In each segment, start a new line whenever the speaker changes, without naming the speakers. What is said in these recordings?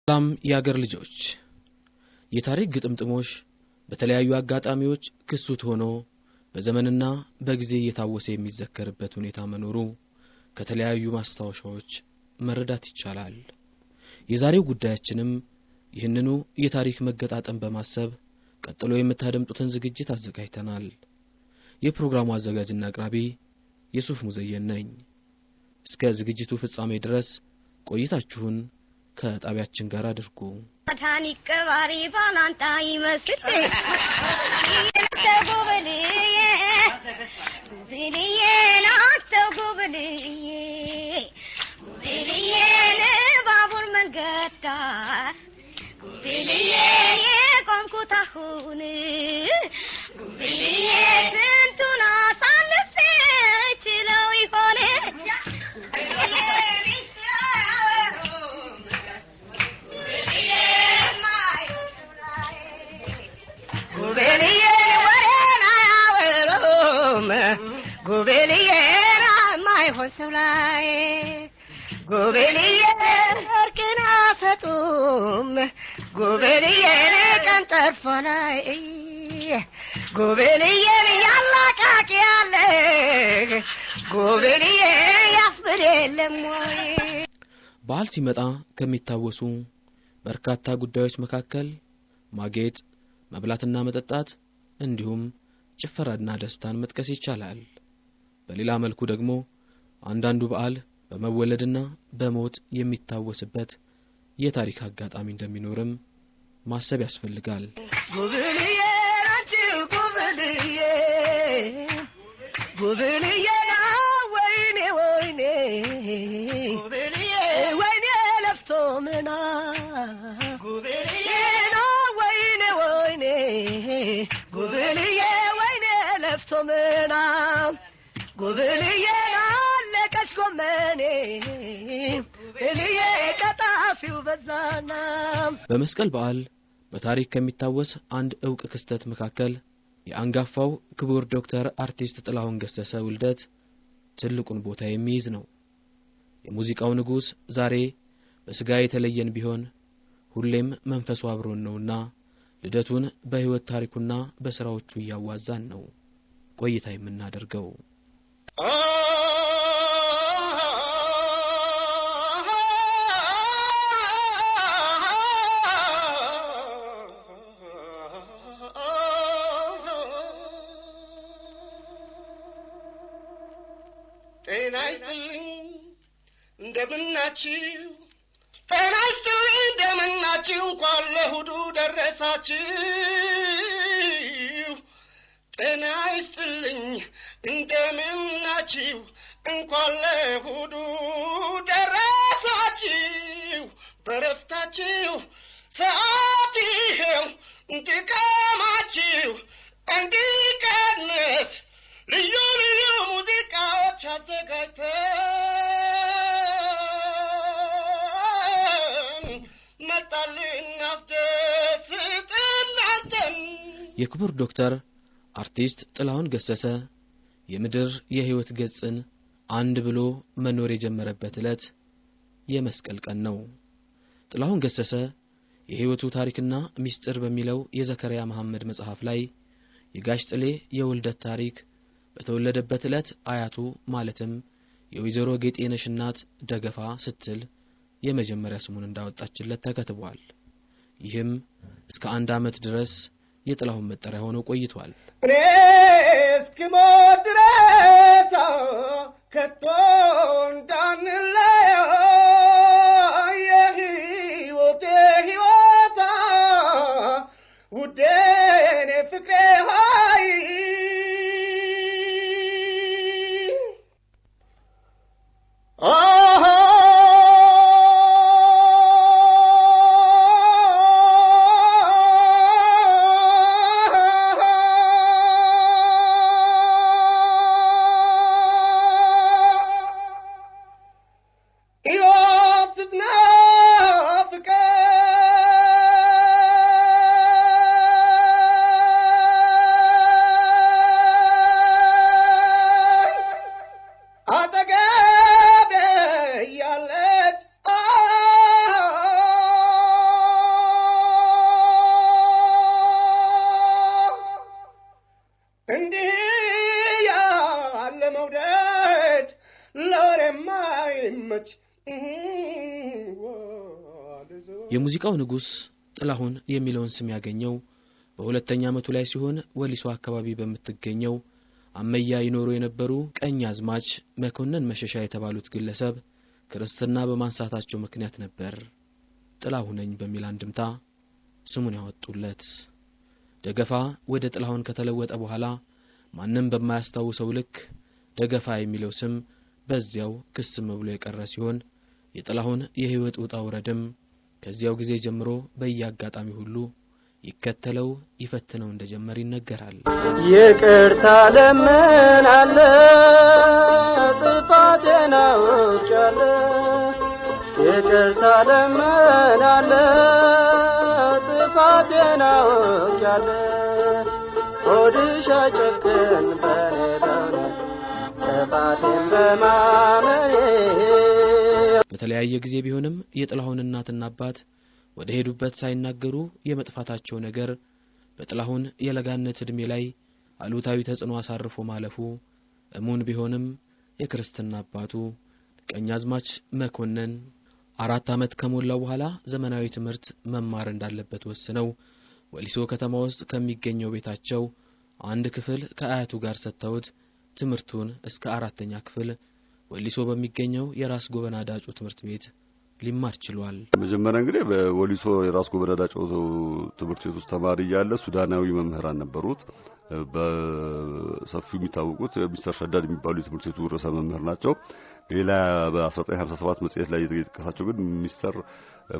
ሰላም ያገር ልጆች የታሪክ ግጥምጥሞሽ በተለያዩ አጋጣሚዎች ክሱት ሆኖ በዘመንና በጊዜ እየታወሰ የሚዘከርበት ሁኔታ መኖሩ ከተለያዩ ማስታወሻዎች መረዳት ይቻላል። የዛሬው ጉዳያችንም ይህንኑ የታሪክ መገጣጠም በማሰብ ቀጥሎ የምታደምጡትን ዝግጅት አዘጋጅተናል። የፕሮግራሙ አዘጋጅና አቅራቢ የሱፍ ሙዘየን ነኝ። እስከ ዝግጅቱ ፍጻሜ ድረስ ቆይታችሁን ከጣቢያችን ጋር አድርጉ።
ታኒክ ቀባሪ ባላንታ ይመስል ጉብልዬ ናቸው ጉብልዬ ባቡር መንገድ ዳር ጉብልዬ የቆምኩት አሁን ጉብልዬ ስንቱን አሳልፌ ችለው ይሆን ጉብልዬ ማይሆን ሰው ላይ ጉብልዬ እርቅን አሰጡም ጉብልዬ ቀን ጠርፎ ላይ ጉብልዬ ያላቃቂ ያለ ጉብልዬ ያስብል የለም ወይ?
በዓል ሲመጣ ከሚታወሱ በርካታ ጉዳዮች መካከል ማጌጥ፣ መብላትና መጠጣት እንዲሁም ጭፈራና ደስታን መጥቀስ ይቻላል። በሌላ መልኩ ደግሞ አንዳንዱ በዓል በመወለድና በሞት የሚታወስበት የታሪክ አጋጣሚ እንደሚኖርም ማሰብ ያስፈልጋል።
ጉብልዬ አንቺው ጉብልዬ ጉብልዬ ወይኔ ወይኔ ጉብልዬ ወይኔ ለፍቶ ምና ጉብልዬ ወይኔ ወይኔ ጉብልዬ ወይኔ ለፍቶ ምና ጉብልዬ አለቀች ጎመኔ ጉብልዬ ቀጣፊው በዛና።
በመስቀል በዓል በታሪክ ከሚታወስ አንድ ዕውቅ ክስተት መካከል የአንጋፋው ክቡር ዶክተር አርቲስት ጥላሁን ገሰሰ ውልደት ትልቁን ቦታ የሚይዝ ነው። የሙዚቃው ንጉስ ዛሬ በስጋ የተለየን ቢሆን ሁሌም መንፈሱ አብሮን ነውና ልደቱን በህይወት ታሪኩና በስራዎቹ ያዋዛን ነው ቆይታ የምናደርገው።
ጤና ይስጥልኝ እንደምናችሁ፣ ጤና ይስጥልኝ እንደምናችሁ፣ እንኳን ለእሑዱ ደረሳችሁ። ጤና ይስጥልኝ እንደምናችሁ፣ እንኳን ለእሑዱ ደረሳችሁ። በረፍታችሁ ሰዓት ይኸው ድካማችሁ እንዲቀንስ ልዩ ልዩ ሙዚቃዎች አዘጋጅተን መጣልን አስደስት እናንተን።
የክቡር ዶክተር አርቲስት ጥላሁን ገሰሰ የምድር የህይወት ገጽን አንድ ብሎ መኖር የጀመረበት ዕለት የመስቀል ቀን ነው። ጥላሁን ገሰሰ የህይወቱ ታሪክና ሚስጥር በሚለው የዘከሪያ መሐመድ መጽሐፍ ላይ የጋሽ ጥሌ የውልደት ታሪክ በተወለደበት ዕለት አያቱ ማለትም የወይዘሮ ጌጤነሽ እናት ደገፋ ስትል የመጀመሪያ ስሙን እንዳወጣችለት ተከትቧል። ይህም እስከ 1 ዓመት ድረስ የጥላሁን መጠሪያ ሆኖ ቆይቷል።
እኔ እስክሞት ድረስ ከቶ እንዳንለያይ የህይወቴ ህይወታ ውዴ እኔ ፍቅሬ ሆይ ፍቅር
የሙዚቃው ንጉስ ጥላሁን የሚለውን ስም ያገኘው በሁለተኛ ዓመቱ ላይ ሲሆን ወሊሶ አካባቢ በመትገኘው አመያ ይኖሩ የነበሩ ቀኛዝማች መኮንን መሸሻ የተባሉት ግለሰብ ክርስትና በማንሳታቸው ምክንያት ነበር ጥላሁነኝ በሚል አንድምታ ስሙን ያወጡለት። ደገፋ ወደ ጥላሁን ከተለወጠ በኋላ ማንንም በማያስታውሰው ልክ ደገፋ የሚለው ስም በዚያው ክስም ብሎ የቀረ ሲሆን የጥላሁን የህይወት ውጣ ውረድም ከዚያው ጊዜ ጀምሮ በየአጋጣሚ ሁሉ ይከተለው ይፈትነው እንደጀመር ይነገራል።
ይቅርታ ለምናለ ጥፋቴን አውቃለሁ ይቅርታ ለምናለ ጥፋቴን አውቃለሁ ሆድሽ ጨክን በኔ ጥፋቴን በማመኔ።
በተለያየ ጊዜ ቢሆንም የጥላሁን እናትና አባት ወደ ሄዱበት ሳይናገሩ የመጥፋታቸው ነገር በጥላሁን የለጋነት እድሜ ላይ አሉታዊ ተጽዕኖ አሳርፎ ማለፉ እሙን ቢሆንም የክርስትና አባቱ ቀኛዝማች መኮንን 4 ዓመት ከሞላው በኋላ ዘመናዊ ትምህርት መማር እንዳለበት ወስነው ወሊሶ ከተማ ውስጥ ከሚገኘው ቤታቸው አንድ ክፍል ከአያቱ ጋር ሰጥተውት ትምህርቱን እስከ 4ኛ ክፍል ወሊሶ በሚገኘው የራስ ጎበና ዳጮ ትምህርት ቤት ሊማር ችሏል።
መጀመሪያ እንግዲህ በወሊሶ የራስ ጎበና ዳጮ ትምህርት ቤት ውስጥ ተማሪ ያለ ሱዳናዊ መምህራን ነበሩት። በሰፊው የሚታወቁት ሚስተር ሸዳድ የሚባሉ የትምህርት ቤቱ ርዕሰ መምህር ናቸው። ሌላ በ1957 መጽሔት ላይ የተጠቀሳቸው ግን ሚስተር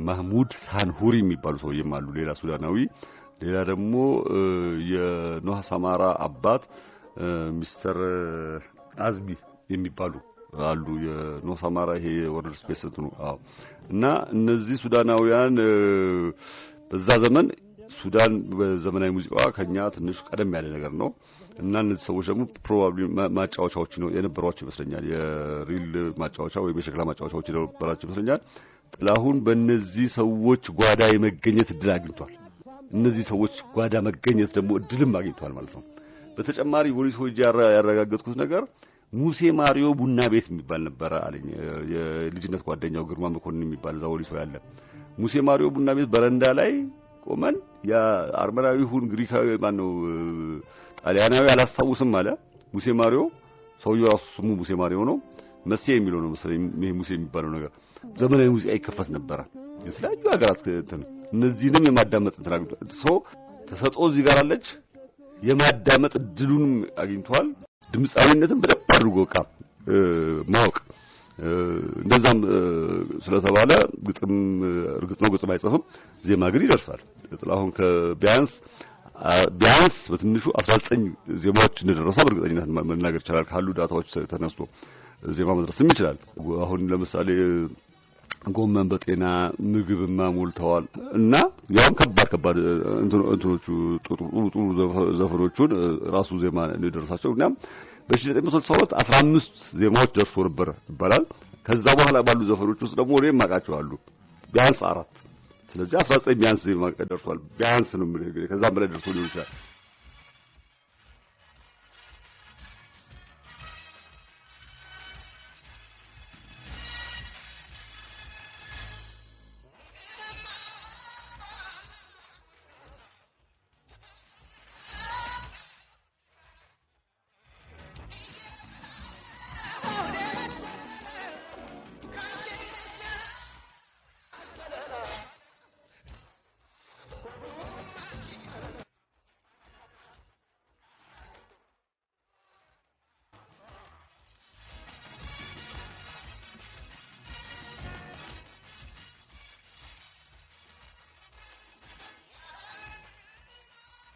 ማህሙድ ሳንሁሪ የሚባሉ ሰውዬም አሉ፣ ሌላ ሱዳናዊ። ሌላ ደግሞ የኖህ ሳማራ አባት ሚስተር አዝሚ የሚባሉ አሉ። የኖህ ሳማራ ይሄ ወርልድ ስፔስ ነው። እና እነዚህ ሱዳናውያን በዛ ዘመን ሱዳን በዘመናዊ ሙዚቃዋ ከኛ ትንሽ ቀደም ያለ ነገር ነው። እና እነዚህ ሰዎች ደግሞ ፕሮባብሊ ማጫወቻዎች ነው የነበሯቸው ይመስለኛል። የሪል ማጫወቻ ወይ የሸክላ ማጫወቻዎች የነበሯቸው ይመስለኛል። ጥላሁን በእነዚህ ሰዎች ጓዳ የመገኘት እድል አግኝቷል። እነዚህ ሰዎች ጓዳ መገኘት ደግሞ እድልም አግኝቷል ማለት ነው። በተጨማሪ ወሊሶ ያረጋገጥኩት ነገር ሙሴ ማሪዮ ቡና ቤት የሚባል ነበር አለኝ የልጅነት ጓደኛው ግርማ መኮንን የሚባል እዛ ወሊሶ ያለ። ሙሴ ማሪዮ ቡና ቤት በረንዳ ላይ ቆመን የአርመናዊ ሁን ግሪካዊ ማነው ጣሊያናዊ አላስታውስም አለ። ሙሴ ማሪዮ ሰውየው ራሱ ስሙ ሙሴ ማሪዮ ነው። መሴ የሚለው ነው መሰለኝ ይሄ ሙሴ የሚባለው ነገር። ዘመናዊ ሙዚቃ ይከፈት ነበር የተለያዩ ሀገራት እነዚህንም የማዳመጥ ሰው ተሰጥኦ እዚህ ጋር አለች። የማዳመጥ እድሉንም አግኝቷል። ድምጻዊነትን በደንብ አድርጎ ማወቅ እንደዛም ስለተባለ ግጥም እርግጥ ነው ግጥም አይጽፍም፣ ዜማ ግን ይደርሳል። ጥላሁን ከቢያንስ በትንሹ 19 ዜማዎች እንደደረሰ በእርግጠኝነት መናገር ይችላል። ካሉ ዳታዎች ተነስቶ ዜማ መድረስም ይችላል። አሁን ለምሳሌ ጎመን በጤና ምግብማ ሞልተዋል እና ያም ከባድ እንትኖቹ ጥሩ ዘፈኖቹን ራሱ ዜማ እንደደረሳቸው እና በ1962 15 ዜማዎች ደርሶ ነበር ይባላል። ከዛ በኋላ ባሉ ዘፈኖች ውስጥ ደግሞ ወሬም ማቃቸው አሉ ቢያንስ 4። ስለዚህ 19 ቢያንስ ዜማ ደርሷል። ቢያንስ ነው እንግዲህ ከዛም በላይ ደርሶ ሊሆን ይችላል።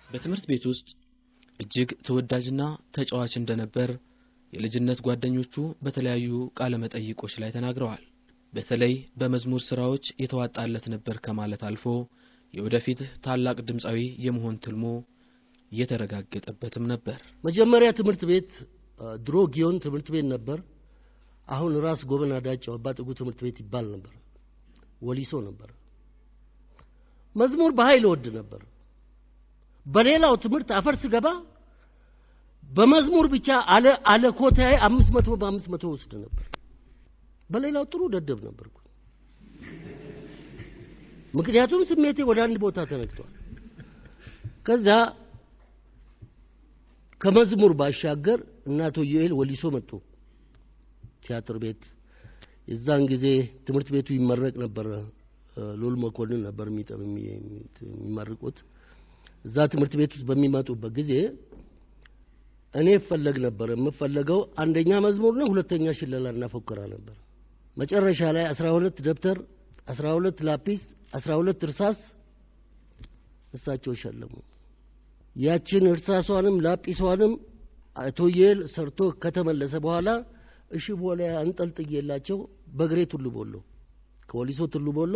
በትምህርት ቤት ውስጥ እጅግ ተወዳጅና ተጫዋች እንደነበር የልጅነት ጓደኞቹ በተለያዩ ቃለ መጠይቆች ላይ ተናግረዋል። በተለይ በመዝሙር ስራዎች የተዋጣለት ነበር ከማለት አልፎ የወደፊት ታላቅ ድምጻዊ የመሆን ትልሞ የተረጋገጠበትም ነበር።
መጀመሪያ ትምህርት ቤት ድሮ ጊዮን ትምህርት ቤት ነበር። አሁን ራስ ጎበና ዳጮ አባጥጉ ትምህርት ቤት ይባል ነበር። ወሊሶ ነበር። መዝሙር በኃይል ወድ ነበር። በሌላው ትምህርት አፈር ስገባ በመዝሙር ብቻ አለ ኮታዬ 500 በ500 ወስድ ነበር። በሌላው ጥሩ ደደብ ነበርኩ። ምክንያቱም ስሜቴ ወደ አንድ ቦታ ተነክቷል። ከዛ ከመዝሙር ባሻገር እናቶ ዮኤል ወሊሶ መጡ ቲያትር ቤት። የዛን ጊዜ ትምህርት ቤቱ ይመረቅ ነበር። ሎል መኮንን ነበር የሚመርቁት። እዛ ትምህርት ቤት ውስጥ በሚመጡበት ጊዜ እኔ ፈለግ ነበር። የምፈልገው አንደኛ መዝሙር ነው፣ ሁለተኛ ሽለላና ፎከራ ነበር። መጨረሻ ላይ 12 ደብተር፣ 12 ላፒስ፣ 12 እርሳስ እሳቸው ሸለሙ። ያችን እርሳሷንም ላጲሷንም አቶ ዮኤል ሰርቶ ከተመለሰ በኋላ እሺ ቦላ አንጠልጥዬላቸው በግሬ ቱሉ ቦሎ ከወሊሶ ቱሉ ቦሎ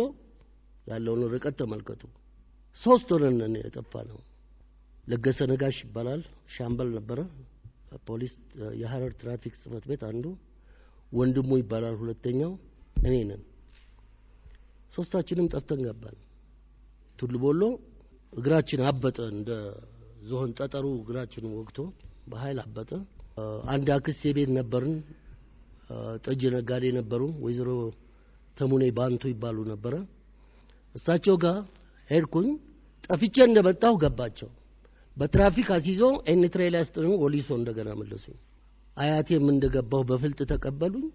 ያለውን ርቀት ተመልከቱ። 3 ሆነን የጠፋነው። ለገሰ ነጋሽ ይባላል ሻምበል ነበረ ፖሊስ የሐረር ትራፊክ ጽሕፈት ቤት አንዱ፣ ወንድሙ ይባላል ሁለተኛው፣ እኔ ነን። 3ታችንም ጠፍተን ገባን ቱሉ ቦሎ። እግራችን አበጠ እንደ ዞን ጠጠሩ እግራችን ወግቶ በኃይል አበጠ። አንድ አክስቴ ቤት ነበርን፣ ጠጅ ነጋዴ ነበሩ፣ ወይዘሮ ተሙኔ ባንቱ ይባሉ ነበረ። እሳቸው ጋር ሄድኩኝ። ጠፍቼ እንደመጣሁ ገባቸው። በትራፊክ አሲዞ ኤንትሬል ያስጥሩኝ፣ ወሊሶ እንደገና መለሱኝ። አያቴም እንደገባሁ በፍልጥ ተቀበሉኝ።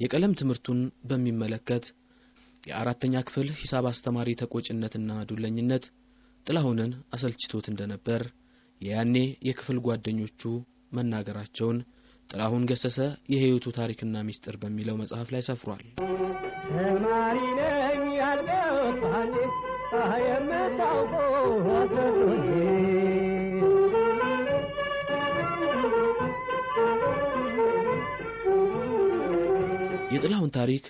የቀለም ትምህርቱን በሚመለከት የአራተኛ ክፍል ሂሳብ አስተማሪ ተቆጭነትና ዱለኝነት ጥላሁንን አሰልችቶት እንደነበር ያኔ የክፍል ጓደኞቹ መናገራቸውን ጥላሁን ገሰሰ የህይወቱ ታሪክና ሚስጥር በሚለው መጽሐፍ ላይ ሰፍሯል።
ተማሪ ነኝ ያልገባኝ ሳይመጣው አስረዱኝ
የጥላሁን ታሪክ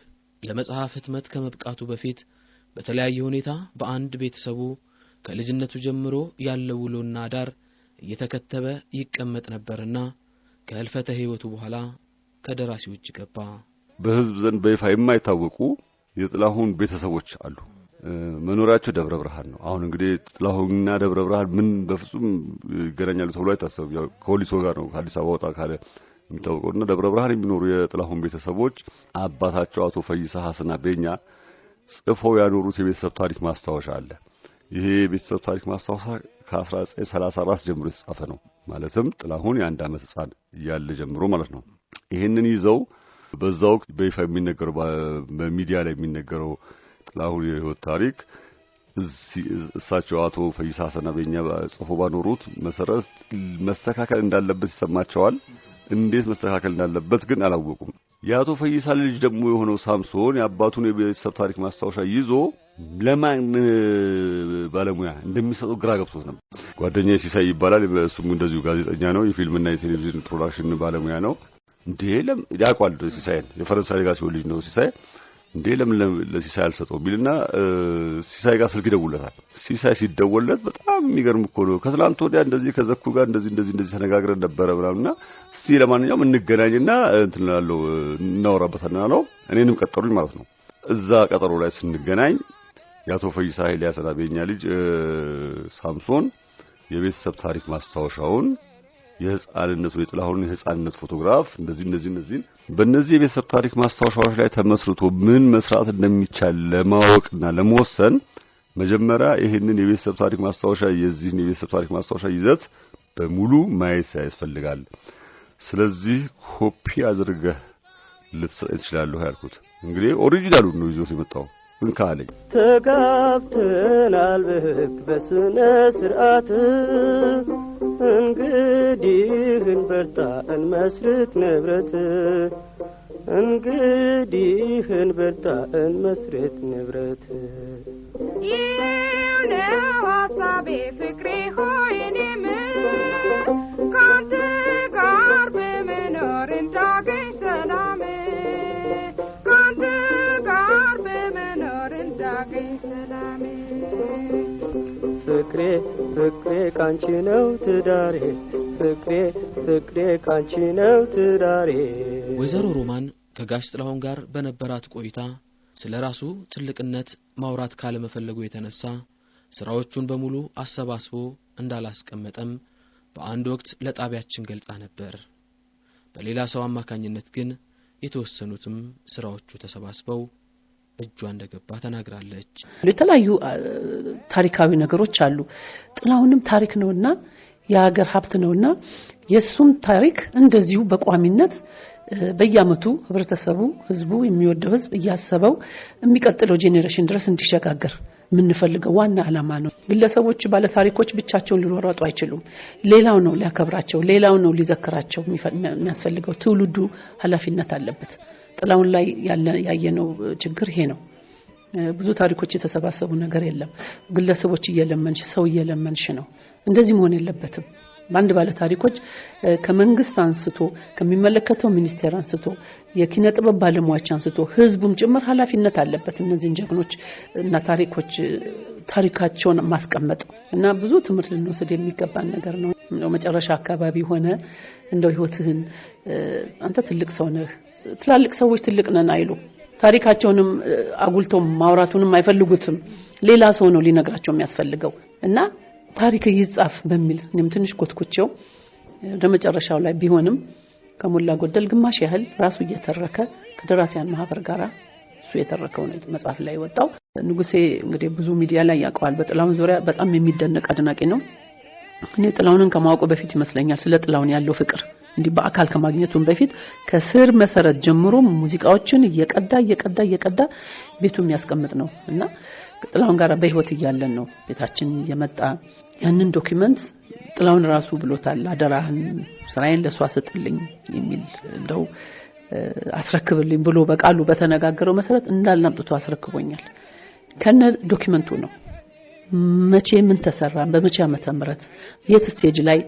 ለመጽሐፍ ህትመት ከመብቃቱ በፊት በተለያየ ሁኔታ በአንድ ቤተሰቡ ከልጅነቱ ጀምሮ ያለው ውሎና ዳር እየተከተበ ይቀመጥ ነበርና ከህልፈተ ህይወቱ በኋላ ከደራሲዎች ገባ።
በህዝብ ዘንድ በይፋ የማይታወቁ የጥላሁን ቤተሰቦች አሉ። መኖራቸው ደብረ ብርሃን ነው። አሁን እንግዲህ ጥላሁንና ደብረ ብርሃን ምን በፍጹም ይገናኛሉ ተብሎ አይታሰብም። ያው ከወሊሶ ጋር ነው ከአዲስ አበባ ወጣ ካለ የሚታወቀውና ደብረ ብርሃን የሚኖሩ የጥላሁን ቤተሰቦች አባታቸው አቶ ፈይሳ ሐሰና ቤኛ ጽፈው ያኖሩት የቤተሰብ ታሪክ ማስታወሻ አለ። ይሄ የቤተሰብ ታሪክ ማስታወሻ ከ1934 ጀምሮ የተጻፈ ነው። ማለትም ጥላሁን የአንድ ዓመት ህፃን እያለ ጀምሮ ማለት ነው። ይሄንን ይዘው በዛው በይፋ የሚነገረው በሚዲያ ላይ የሚነገረው ጥላሁን የህይወት ታሪክ እሳቸው አቶ ፈይሳ ሐሰና ቤኛ ጽፈው ባኖሩት መሰረት መስተካከል እንዳለበት ይሰማቸዋል። እንዴት መስተካከል እንዳለበት ግን አላወቁም። የአቶ ፈይሳ ልጅ ደግሞ የሆነው ሳምሶን የአባቱን የቤተሰብ ታሪክ ማስታወሻ ይዞ ለማን ባለሙያ እንደሚሰጠው ግራ ገብቶት ነበር። ጓደኛዬ ሲሳይ ይባላል። እሱም እንደዚሁ ጋዜጠኛ ነው፣ የፊልምና የቴሌቪዥን ፕሮዳክሽን ባለሙያ ነው። እንዴለም ያቋል ሲሳይን የፈረንሳይ ጋር ሲወልጅ ነው ሲሳይ ለምን ለሲሳይ አልሰጠው ቢልና ሲሳይ ጋር ስልክ ይደውለታል። ሲሳይ ሲደወለት በጣም የሚገርም እኮ ነው፣ ከትላንት ወዲያ እንደዚህ ከዘኩ ጋር እንደዚህ ተነጋግረን ነበረ ብራምና እስቲ ለማንኛውም እንገናኝና እንትላለው እናወራበታለን አለው። እኔንም ቀጠሩኝ ማለት ነው። እዛ ቀጠሮ ላይ ስንገናኝ የአቶ ፈይሳ ሐሰና ቤኛ ልጅ ሳምሶን የቤተሰብ ታሪክ ማስታወሻውን የህፃንነቱ የጥላሁን የህፃንነት ፎቶግራፍ እንደዚህ በእነዚህ የቤተሰብ ታሪክ ማስታወሻዎች ላይ ተመስርቶ ምን መስራት እንደሚቻል ለማወቅና ለመወሰን መጀመሪያ ይሄንን የቤተሰብ ታሪክ ማስታወሻ የዚህን የቤተሰብ ታሪክ ማስታወሻ ይዘት በሙሉ ማየት ያስፈልጋል። ስለዚህ ኮፒ አድርገህ ልትሰጥ ትችላለህ ያልኩት እንግዲህ ኦሪጂናሉ ነው ይዞት የመጣው እንካለኝ።
ተጋብተናል በህግ በስነ ስርዓት እንግዲህ እንበርታ እንመስርት ንብረት እንግዲህ እንበርታ እንመስርት ንብረት
ይኸው ሀሳቤ ፍቅሬ ሆይ እኔም ካንተ ጋር በመኖር እንዳገኝ ሰላም ካንተ ጋር በመኖር እንዳገኝ ሰላም
ፍቅሬ ፍቅሬ ካንቺ ነው ትዳሬ ፍቅሬ ፍቅሬ ካንቺ ነው ትዳሬ።
ወይዘሮ ሮማን ከጋሽ ጥላሁን ጋር በነበራት ቆይታ ስለራሱ ትልቅነት ማውራት ካለ መፈለጉ የተነሳ ስራዎቹን በሙሉ አሰባስቦ እንዳላስቀመጠም በአንድ ወቅት ለጣቢያችን ገልጻ ነበር። በሌላ ሰው አማካኝነት ግን የተወሰኑትም ስራዎቹ ተሰባስበው እጇ እንደገባ ተናግራለች።
የተለያዩ ታሪካዊ ነገሮች አሉ። ጥላሁንም ታሪክ ነውና የሀገር ሀብት ነውና የሱን ታሪክ እንደዚሁ በቋሚነት በየአመቱ ህብረተሰቡ ህዝቡ የሚወደው ህዝብ እያሰበው የሚቀጥለው ጄኔሬሽን ድረስ እንዲሸጋገር ምንፈልገው ዋና ዓላማ ነው። ግለሰቦች ባለ ታሪኮች ብቻቸውን ሊሮራጡ አይችሉም። ሌላው ነው ሊያከብራቸው፣ ሌላው ነው ሊዘክራቸው የሚያስፈልገው። ትውልዱ ኃላፊነት አለበት። ጥላሁን ላይ ያየነው ችግር ይሄ ነው። ብዙ ታሪኮች የተሰባሰቡ ነገር የለም። ግለሰቦች እየለመንሽ ሰው እየለመንሽ ነው። እንደዚህ መሆን የለበትም። ባንድ ባለ ታሪኮች ከመንግስት አንስቶ ከሚመለከተው ሚኒስቴር አንስቶ የኪነ ጥበብ ባለሙያዎች አንስቶ ህዝቡም ጭምር ኃላፊነት አለበት። እነዚህን ጀግኖች እና ታሪካቸውን ማስቀመጥ እና ብዙ ትምህርት ልንወስድ የሚገባን ነገር ነው። መጨረሻ አካባቢ ሆነ እንደው ህይወትህን አንተ ትልቅ ሰው ነህ፣ ትላልቅ ሰዎች ትልቅ ነን አይሉ ታሪካቸውንም አጉልቶ ማውራቱንም አይፈልጉትም። ሌላ ሰው ነው ሊነግራቸው የሚያስፈልገው እና ታሪክ ይጻፍ በሚል እኔም ትንሽ ኮትኩቼው ለመጨረሻው ላይ ቢሆንም ከሞላ ጎደል ግማሽ ያህል ራሱ እየተረከ ከደራሲያን ማህበር ጋር እሱ የተረከው ነው መጽሐፍ ላይ ወጣው። ንጉሴ እንግዲህ ብዙ ሚዲያ ላይ ያውቀዋል። በጥላሁን ዙሪያ በጣም የሚደነቅ አድናቂ ነው። እኔ ጥላሁንን ከማወቁ በፊት ይመስለኛል ስለ ጥላሁን ያለው ፍቅር እንዲህ በአካል ከማግኘቱም በፊት ከስር መሰረት ጀምሮ ሙዚቃዎችን እየቀዳ ቤቱ የሚያስቀምጥ ነው እና ጥላሁን ጋር በህይወት እያለን ነው ቤታችን የመጣ ያንን ዶክመንት ጥላሁን ራሱ ብሎታል። አደራህን ስራዬን ለሷ ሰጥልኝ የሚል እንደው አስረክብልኝ ብሎ በቃሉ በተነጋገረው መሰረት እንዳልናምጥቶ አስረክቦኛል። ከነ ዶክመንቱ ነው መቼ ምን ተሰራ በመቼ ዓመተ ምህረት የት ስቴጅ ላይ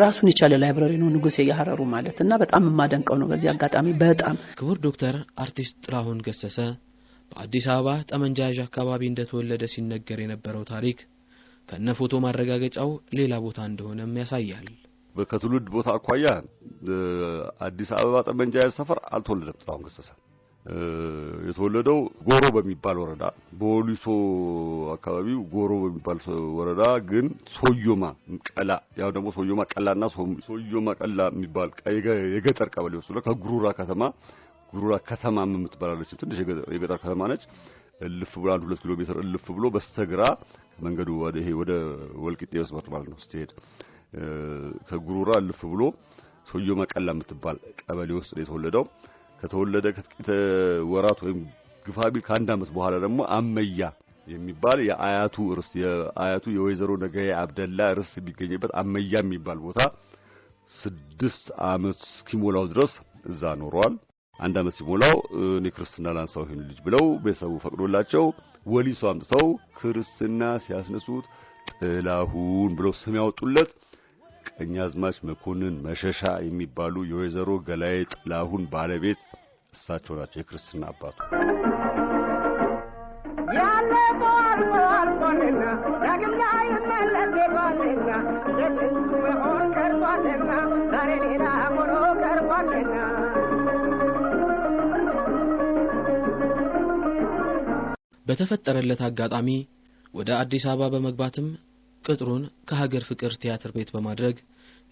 ራሱን የቻለ ላይብረሪ ነው ንጉሴ ያሐረሩ ማለትና በጣም የማደንቀው ነው። በዚህ አጋጣሚ በጣም
ክቡር ዶክተር አርቲስት ጥላሁን ገሰሰ በአዲስ አበባ ጠመንጃዥ አካባቢ እንደተወለደ ሲነገር የነበረው ታሪክ ከነ ፎቶ ማረጋገጫው ሌላ ቦታ እንደሆነም ያሳያል።
በከትውልድ ቦታ አኳያ አዲስ አበባ ጠመንጃዥ ሰፈር አልተወለደም። ጥላሁን ገሰሰ የተወለደው ጎሮ በሚባል ወረዳ በወሊሶ አካባቢው ጎሮ በሚባል ወረዳ ግን ሶዮማ ቀላ ያው ደግሞ ሶዮማ ቀላና ሶዮማ ቀላ የሚባል የገጠር ቀበሌ ውስጥ ነው። ከጉሩራ ከተማ የምትባላለች ትንሽ የገጠር ከተማ ነች። እልፍ ብሎ 2 ኪሎ ሜትር እልፍ ብሎ በስተግራ መንገዱ ወደ ወልቂጤ መስመር ማለት ነው ስትሄድ ከጉሩራ እልፍ ብሎ ሶዮማ ቀላ የምትባል ቀበሌ ውስጥ ነው የተወለደው። ከተወለደ ከጥቂት ወራት ወይም ግፋቢል ከአንድ አመት በኋላ ደግሞ አመያ የሚባል የአያቱ የወይዘሮ ነገዬ አብደላ ርስት የሚገኝበት አመያ የሚባል ቦታ 6 አመት እስኪሞላው ድረስ እዛ ኖሯል። 1 አመት ሲሞላው እኔ ክርስትና ላንሳው ይሄን ልጅ ብለው ቤተሰቡ ፈቅዶላቸው ወሊሶ አምጥተው ክርስትና ሲያስነሱት ጥላሁን ብለው ስም ያወጡለት ቀኛዝማች መኮንን መሸሻ የሚባሉ የወይዘሮ ገላዬ ጥላሁን ባለቤት እሳቸው ናቸው የክርስትና አባቱ።
ያለፈው አልፏልና ዳግም ላይ መለስ ይባልና ለጥንቱ መሆን ቀርቷልና ዛሬ ሌላ ሆኖ ቀርቷልና
በተፈጠረለት አጋጣሚ ወደ አዲስ አበባ በመግባትም ቅጥሩን ከሀገር ፍቅር ቲያትር ቤት በማድረግ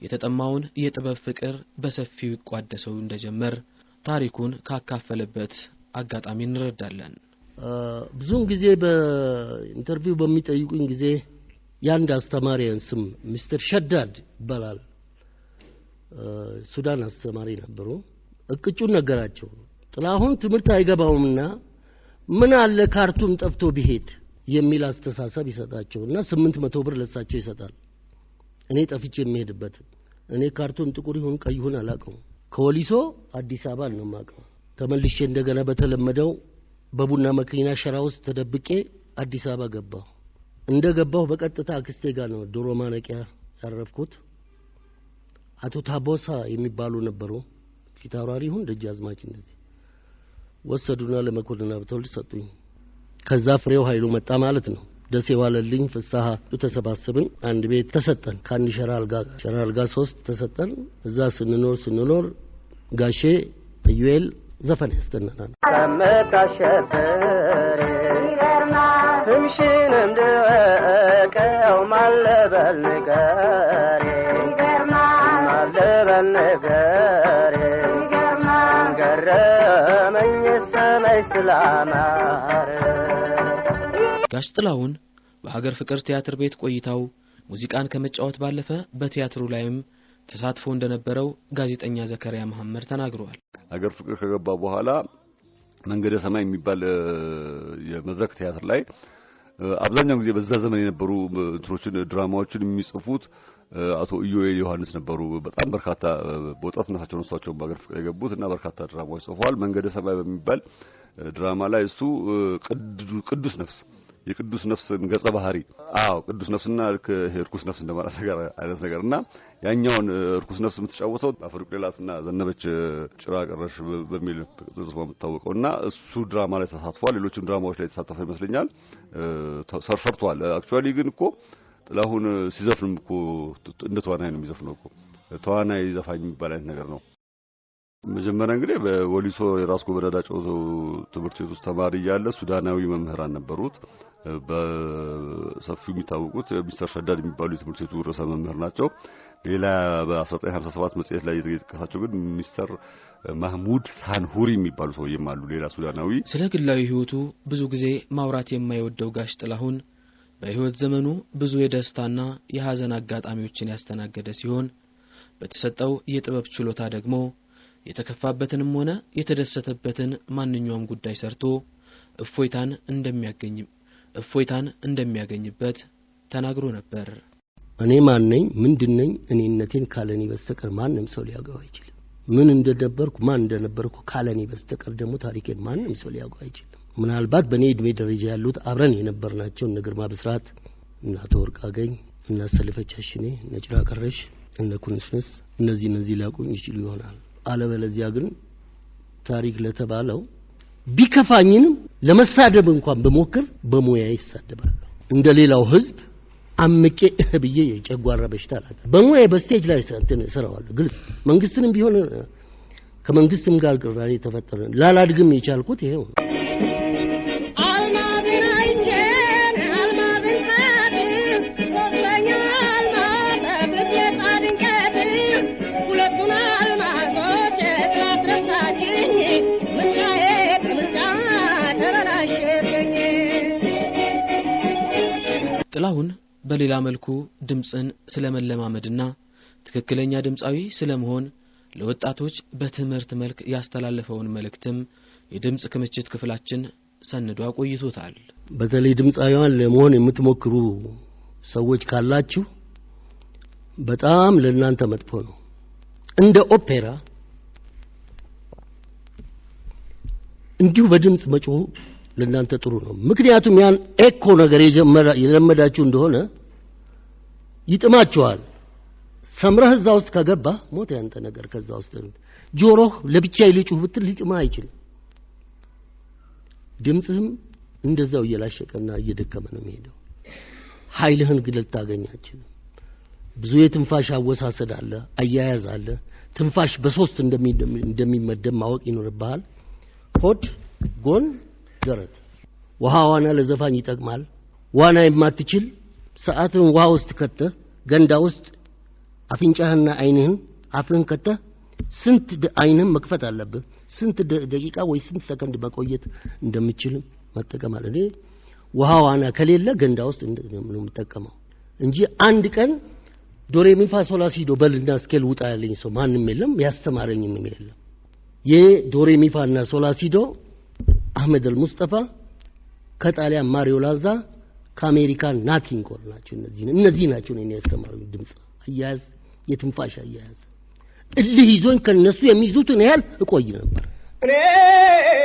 የተጠማውን የጥበብ ፍቅር በሰፊው ይቋደሰው እንደጀመር ታሪኩን ካካፈለበት አጋጣሚ እንረዳለን።
ብዙን ጊዜ በኢንተርቪው በሚጠይቁኝ ጊዜ ያንድ አስተማሪያን ስም ሚስተር ሸዳድ ይባላል ሱዳን አስተማሪ ነበሩ። እቅጩን ነገራቸው። ጥላሁን ትምህርት አይገባውምና ምን አለ ካርቱም ጠፍቶ ቢሄድ የሚል አስተሳሰብ ይሰጣቸውና 800 ብር ለሳቸው ይሰጣል። እኔ ጠፍቼ የሚሄድበት እኔ ካርቱም ጥቁር ይሁን ቀይ ይሁን አላውቀው። ከወሊሶ አዲስ አበባ ነው የማውቀው። ተመልሼ እንደገና በተለመደው በቡና መኪና ሸራ ውስጥ ተደብቄ አዲስ አበባ ገባሁ። እንደገባሁ በቀጥታ አክስቴ ጋር ነው ዶሮ ማነቂያ ያረፍኩት። አቶ ታቦሳ የሚባሉ ነበሩ። ፊት አውራሪ ይሁን ደጃዝማች እንደዚህ ወሰዱና ለመኮንን አብተወልድ ሰጡኝ። ከዛ ፍሬው ኃይሉ መጣ ማለት ነው። ደሴ ዋለልኝ ፍሳሃ ተሰባሰብን። አንድ ቤት ተሰጠን። ከአንድ ሸራ አልጋ 3 ተሰጠን። እዛ ስንኖር ጋሼ ኢዩኤል ዘፈን ያስጠናናል።
ከመካሸበር ስምሽንም ድወቀው ማለበል ንገሬ ማለበል ንገሬ ገረመኝ ሰማይ ስላማረ።
ጋሽ ጥላሁን በሀገር ፍቅር ቲያትር ቤት ቆይታው ሙዚቃን ከመጫወት ባለፈ በቲያትሩ ላይም ተሳትፎ እንደነበረው ጋዜጠኛ ዘከሪያ መሐመድ ተናግሯል።
ሀገር ፍቅር ከገባ በኋላ መንገደ ሰማይ የሚባል የመድረክ ቲያትር ላይ አብዛኛው ጊዜ በዛ ዘመን የነበሩ እንትሮችን ድራማዎችን የሚጽፉት አቶ ኢዮኤል ዮሐንስ ነበሩ። በጣም በርካታ በወጣትነታቸው ነው እሳቸው በሀገር ፍቅር የገቡት እና በርካታ ድራማዎች ጽፈዋል። መንገደ ሰማይ በሚባል ድራማ ላይ እሱ ቅዱስ ነፍስ የቅዱስ ነፍስ ገጸ ባህሪ ቅዱስ ነፍስና እርኩስ ነፍስ እንደማለት ነገር አይነት ነገርና ያኛውን እርኩስ ነፍስ የምትጫወተው አፍሪክ ሌላትና ዘነበች ጭራ ቀረሽ በሚል ጽጽፎ የምትታወቀውና እሱ ድራማ ላይ ተሳትፏል። ሌሎችም ድራማዎች ላይ ተሳተፈ ይመስለኛል። ሰርቷል። አክቹአሊ ግን እኮ ጥላሁን ሲዘፍንም እኮ እንደ ተዋናይ ነው የሚዘፍነው እኮ ተዋናይ ዘፋኝ የሚባል አይነት ነገር ነው። መጀመሪያ እንግዲህ በወሊሶ የራስ ጎበዳዳ ጮዞ ትምህርት ቤት ውስጥ ተማሪ ያለ ሱዳናዊ መምህራን ነበሩት። በሰፊው የሚታወቁት ሚስተር ሸዳድ የሚባሉ የትምህርት ቤቱ ርዕሰ መምህር ናቸው። ሌላ በ1957 መጽሔት ላይ የተጠቀሳቸው ግን ሚስተር ማህሙድ ሳንሁሪ የሚባሉ ሰውዬም አሉ። ሌላ ሱዳናዊ።
ስለ ግላዊ ህይወቱ ብዙ ጊዜ ማውራት የማይወደው ጋሽ ጥላሁን በህይወት ዘመኑ ብዙ የደስታና የሐዘን አጋጣሚዎችን ያስተናገደ ሲሆን በተሰጠው የጥበብ ችሎታ ደግሞ የተከፋበትንም ሆነ የተደሰተበትን ማንኛውም ጉዳይ ሰርቶ እፎይታን እንደሚያገኝበት ተናግሮ ነበር።
እኔ ማን ነኝ ምንድነኝ እኔነቴን ካለኔ በስተቀር ማንም ሰው ሊያውቀው አይችልም። ምን እንደነበርኩ ማን እንደነበርኩ ካለኔ በስተቀር ደግሞ ታሪኬን ማንም ሰው ሊያውቀው አይችልም። ምናልባት በኔ እድሜ ደረጃ ያሉት አብረን የነበርናቸው እነ ግርማ ብስራት እና ተወርቅ አገኝ እና ሰልፈች አሽኔ እነ ጭራ ቀረሽ እነ ኩንስንስ እነዚህ ሊያውቁኝ ይችሉ ይሆናል። አለበለዚያ ግን ታሪክ ለተባለው ቢከፋኝንም ለመሳደብ እንኳን በሞክር በሙያዬ ይሳደባለሁ። እንደሌላው ህዝብ አምቄ ብዬ የጨጓራ በሽታ አላለ። በሙያዬ በስቴጅ ላይ እሰራዋለሁ። ግልጽ መንግስትንም ቢሆን ከመንግስትም ጋር ቅራኔ ተፈጠረ ላላድግም የቻልኩት ይሄው ነው።
ጥላሁን በሌላ መልኩ ድምጽን ስለመለማመድና ትክክለኛ ድምጻዊ ስለመሆን ለወጣቶች በትምህርት መልክ ያስተላለፈውን መልእክትም የድምጽ ክምችት ክፍላችን ሰንዶ አቆይቶታል።
በተለይ ድምጻዊያን ለመሆን የምትሞክሩ ሰዎች ካላችሁ በጣም ለእናንተ መጥፎ ነው። እንደ ኦፔራ እንዲሁ በድምጽ መጮህ ለእናንተ ጥሩ ነው። ምክንያቱም ያን ኤኮ ነገር የለመዳችሁ እንደሆነ ይጥማችኋል። ሰምረህ እዛ ውስጥ ከገባ ሞት ያንተ ነገር ከዛ ውስጥ ጆሮህ ለብቻ ይልጩህ ብትል ሊጥማ አይችልም። ድምጽህም እንደዛው እየላሸቀና እየደከመ ነው የሚሄደው። ኃይልህን ግን ልታገኛችሁ ብዙ የትንፋሽ አወሳሰድ አለ፣ አያያዝ አለ። ትንፋሽ በሶስት እንደሚመደብ ማወቅ ይኖርብሃል። ሆድ፣ ጎን፣ ደረት። ውሃ ዋና ለዘፋኝ ይጠቅማል። ዋና የማትችል ሰዓትን ውሃ ውስጥ ከተህ ገንዳ ውስጥ አፍንጫህና አይንህን አፍህን ከተህ ስንት አይንህን መክፈት አለብህ። ስንት ደቂቃ ወይ ስንት ሰከንድ መቆየት እንደምችል መጠቀም አለ። እኔ ውሃ ዋና ከሌለ ገንዳ ውስጥ ነው የምጠቀመው እንጂ አንድ ቀን ዶሬ ሚፋ ሶላ ሲዶ በልና ስኬል ውጣ ያለኝ ሰው ማንም የለም፣ ያስተማረኝም የለም። የዶሬ ሚፋና ሶላ ሲዶ አህመድ አልሙስጠፋ ከጣሊያን ማሪዮ ላዛ ከአሜሪካን ናት ኪንግ ኮል ናቸው። እነዚህ ናቸው እኔን ያስተማሩኝ። ድምጽ አያያዝ፣ የትንፋሽ አያያዝ እልህ ይዞኝ ከነሱ የሚይዙትን ያህል እቆይ ነበር።
እኔ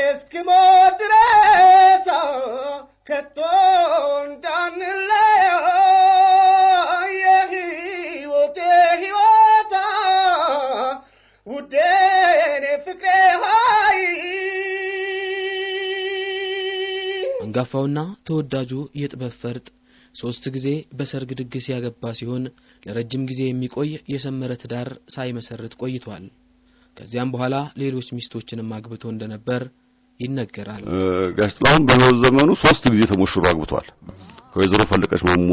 እስክሞት ድረስ ከቶ እንዳንለያይ የህይወቴ ህይወታ ውዴ እኔ ፍቅሬ ሆይ።
አንጋፋውና ተወዳጁ የጥበብ ፈርጥ 3 ጊዜ በሰርግ ድግስ ያገባ ሲሆን ለረጅም ጊዜ የሚቆይ የሰመረ ትዳር ሳይመሰርት ቆይቷል። ከዚያም በኋላ ሌሎች ሚስቶችንም አግብቶ እንደነበር ይነገራል።
ጋሽ ጥላሁን በሕይወት ዘመኑ 3 ጊዜ ተሞሽሮ አግብቷል። ከወይዘሮ ፈለቀች ማሞ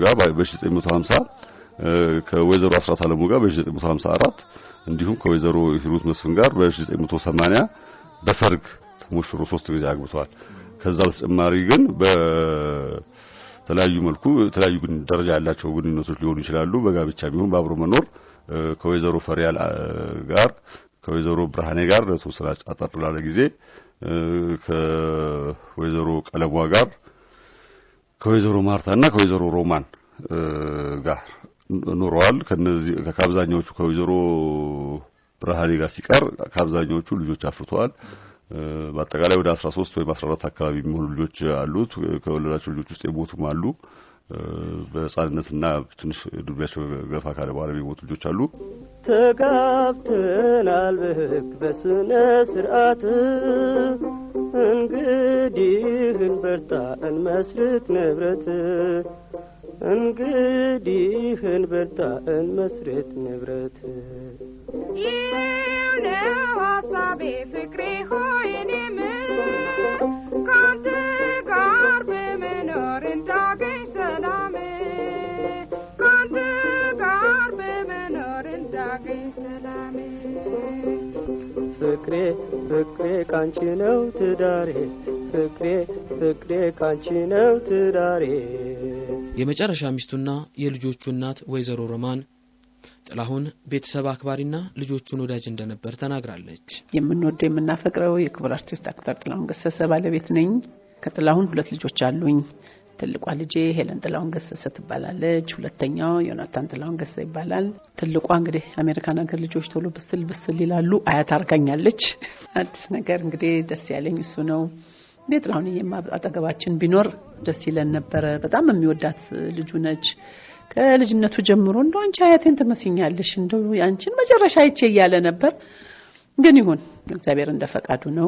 ጋር በ1950 ከወይዘሮ አስራት አለሙ ጋር በ1954 እንዲሁም ከወይዘሮ ሂሩት መስፍን ጋር በ1980 በሰርግ ተሞሽሮ 3 ጊዜ አግብቷል። ከዛ በተጨማሪ ግን በተለያዩ መልኩ የተለያዩ ደረጃ ያላቸው ግንኙነቶች ሊሆኑ ይችላሉ። በጋብቻ ቢሆን በአብሮ መኖር ከወይዘሮ ፈሪያል ጋር ከወይዘሮ ብርሃኔ ጋር ለተወሰነ አጠር ላለ ጊዜ ከወይዘሮ ቀለሟ ጋር ከወይዘሮ ማርታና ከወይዘሮ ሮማን ጋር ኖረዋል። ከነዚህ ከአብዛኛዎቹ ከወይዘሮ ብርሃኔ ጋር ሲቀር ከአብዛኛዎቹ ልጆች አፍርተዋል። በአጠቃላይ ወደ 13 ወይ 14 አካባቢ የሚሆኑ ልጆች አሉት። ከወለዳቸው ልጆች ውስጥ የሞቱም አሉ። በሕፃንነትና ትንሽ እድሜያቸው ገፋ ካለ በኋላ የሞቱ ልጆች አሉ።
ተጋብተናል በሕግ በስነ ስርዓት እንግዲህ እንበርታ እንመስርት ንብረት እንግዲህ እንበርታ እንመስርት ንብረት
ይኸው ሀሳቤ ፍቅሬ ሆይ እኔም ካንተ ጋር በመኖር እንዳገኝ ሰላም ካንተ ጋር በመኖር እንዳገኝ ሰላም
ፍቅሬ ፍቅሬ ካንቺ ነው ትዳሬ ፍቅሬ ፍቅሬ ካንቺ ነው ትዳሬ።
የመጨረሻ ሚስቱና የልጆቹ እናት ወይዘሮ ሮማን ጥላሁን ቤተሰብ አክባሪና ልጆቹን ወዳጅ እንደነበር ተናግራለች።
የምንወደው የምናፈቅረው የክብር አርቲስት አክተር ጥላሁን ገሰሰ ባለቤት ነኝ። ከጥላሁን 2 ልጆች አሉኝ። ትልቋ ልጄ ሄለን ጥላሁን ገሰሰ ትባላለች። ሁለተኛው ዮናታን ጥላሁን ገሰሰ ይባላል። ትልቋ እንግዲህ አሜሪካን ሀገር ልጆች ቶሎ ብስል ይላሉ አያት አርጋኛለች። አዲስ ነገር እንግዲህ ደስ ያለኝ እሱ ነው። ጥላሁን አጠገባችን ቢኖር ደስ ይለን ነበር። በጣም የሚወዳት ልጁ ነች። ከልጅነቱ ጀምሮ እንደው አንቺ አያቴን ትመስኛለሽ እንደው ያንቺን መጨረሻ አይቼ እያለ ነበር። ግን ይሁን እግዚአብሔር እንደፈቃዱ ነው።